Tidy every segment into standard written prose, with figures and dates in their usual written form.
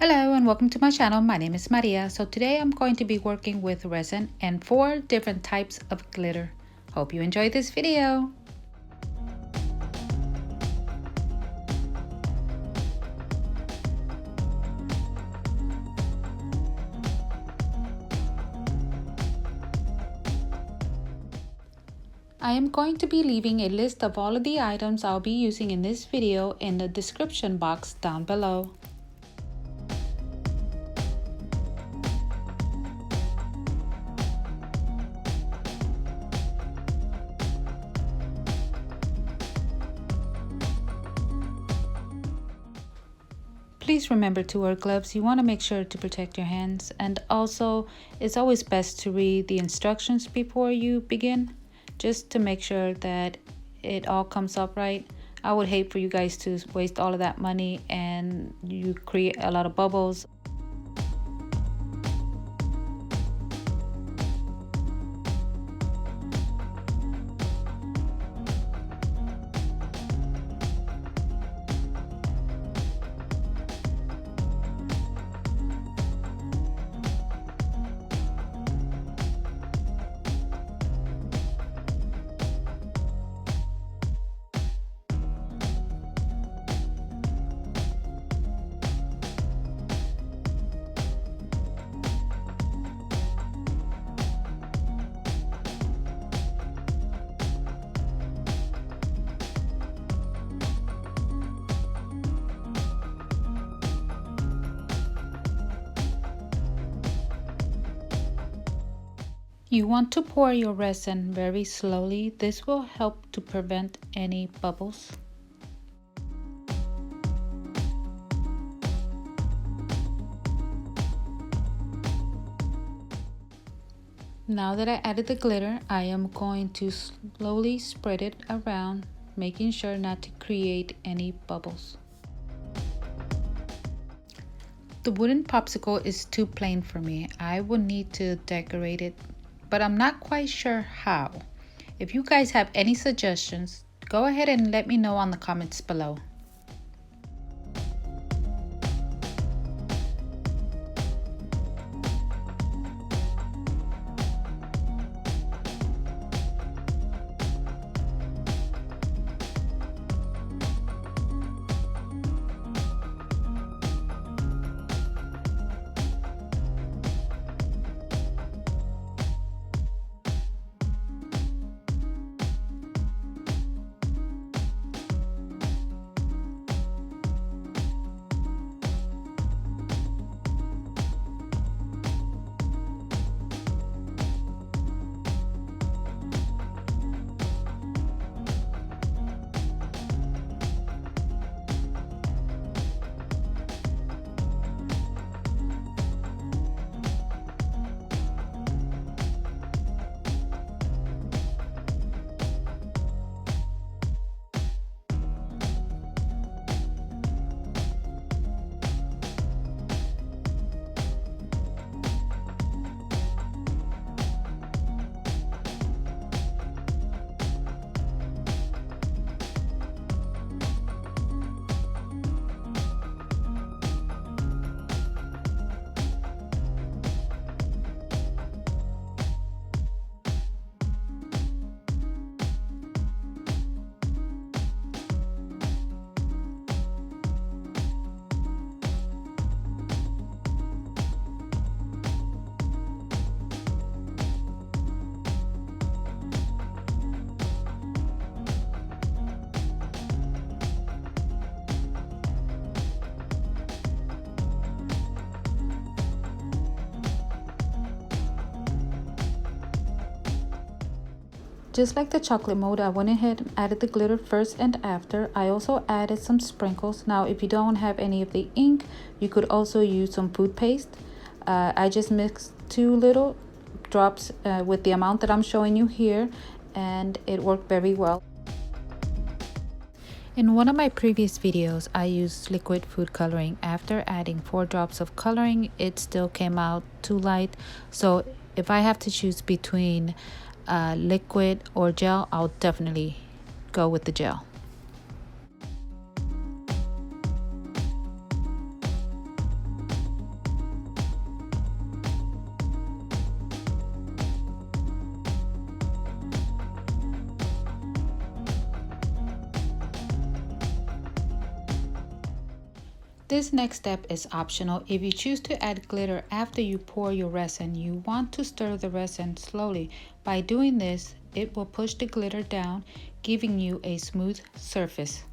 Hello and welcome to my channel. My name is Maria. So today I'm going to be working with resin and 4 different types of glitter. Hope you enjoyed this video. I am going to be leaving a list of all of the items I'll be using in this video in the description box down below. Please remember to wear gloves. You want to make sure to protect your hands, and also it's always best to read the instructions before you begin, just to make sure that it all comes up right. I would hate for you guys to waste all of that money and you create a lot of bubbles. You want to pour your resin very slowly. This will help to prevent any bubbles. Now that I added the glitter, I am going to slowly spread it around, making sure not to create any bubbles. The wooden popsicle is too plain for me. I will need to decorate it, but I'm not quite sure how. If you guys have any suggestions, go ahead and let me know on the comments below. Just like the chocolate mold, I went ahead and added the glitter first and after. I also added some sprinkles. Now, if you don't have any of the ink, you could also use some food paste. I just mixed 2 little drops with the amount that I'm showing you here, and it worked very well. In one of my previous videos, I used liquid food coloring. After adding 4 drops of coloring, it still came out too light. So if I have to choose between liquid or gel, I'll definitely go with the gel. This next step is optional. If you choose to add glitter after you pour your resin, you want to stir the resin slowly. By doing this, it will push the glitter down, giving you a smooth surface.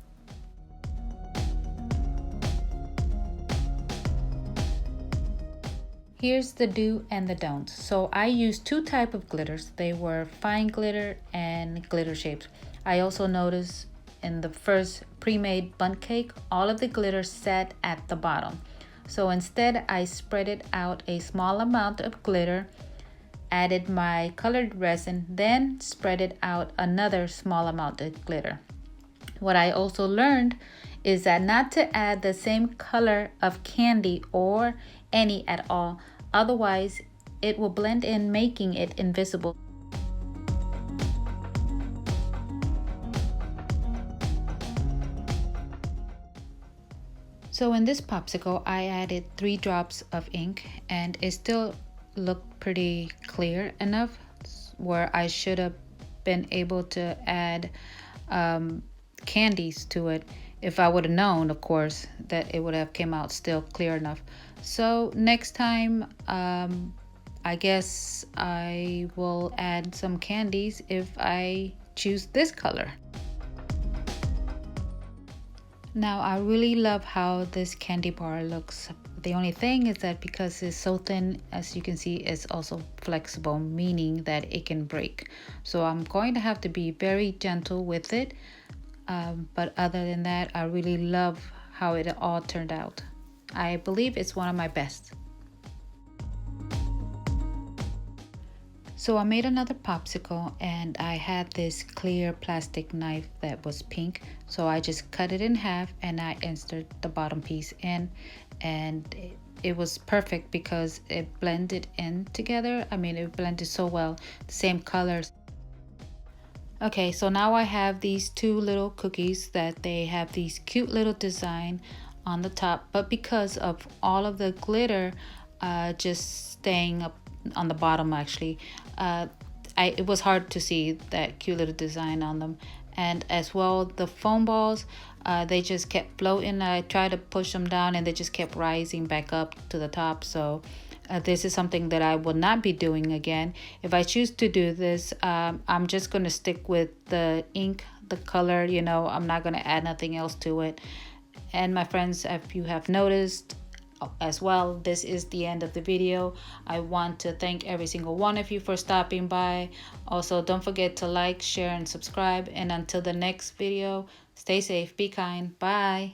Here's the do and the don'ts. So I used two types of glitters. They were fine glitter and glitter shapes. I also noticed in the first pre-made bundt cake, all of the glitter sat at the bottom. So instead, I spread it out a small amount of glitter, added my colored resin, then spread it out another small amount of glitter. What I also learned is that not to add the same color of candy or any at all, otherwise it will blend in, making it invisible. So in this popsicle, I added 3 drops of ink, and it still looked pretty clear enough where I should have been able to add candies to it. If I would have known, of course, that it would have came out still clear enough. So next time, I guess I will add some candies if I choose this color. Now I really love how this candy bar looks. The only thing is that because it's so thin, as you can see, it's also flexible, meaning that it can break. So I'm going to have to be very gentle with it. But other than that, I really love how it all turned out. I believe it's one of my best. So I made another popsicle, and I had this clear plastic knife that was pink. So I just cut it in half and I inserted the bottom piece in, and it was perfect because it blended in together. I mean, it blended so well, the same colors. Okay, so now I have these 2 little cookies that they have these cute little design on the top, but because of all of the glitter just staying up on the bottom, actually, it was hard to see that cute little design on them. And as well, the foam balls, they just kept floating. I tried to push them down and they just kept rising back up to the top. So this is something that I will not be doing again. If I choose to do this, I'm just going to stick with the ink, the color, you know, I'm not going to add nothing else to it. And my friends, if you have noticed as well, this is the end of the video. I want to thank every single one of you for stopping by. Also, don't forget to like, share, and subscribe. And until the next video, stay safe, be kind, bye.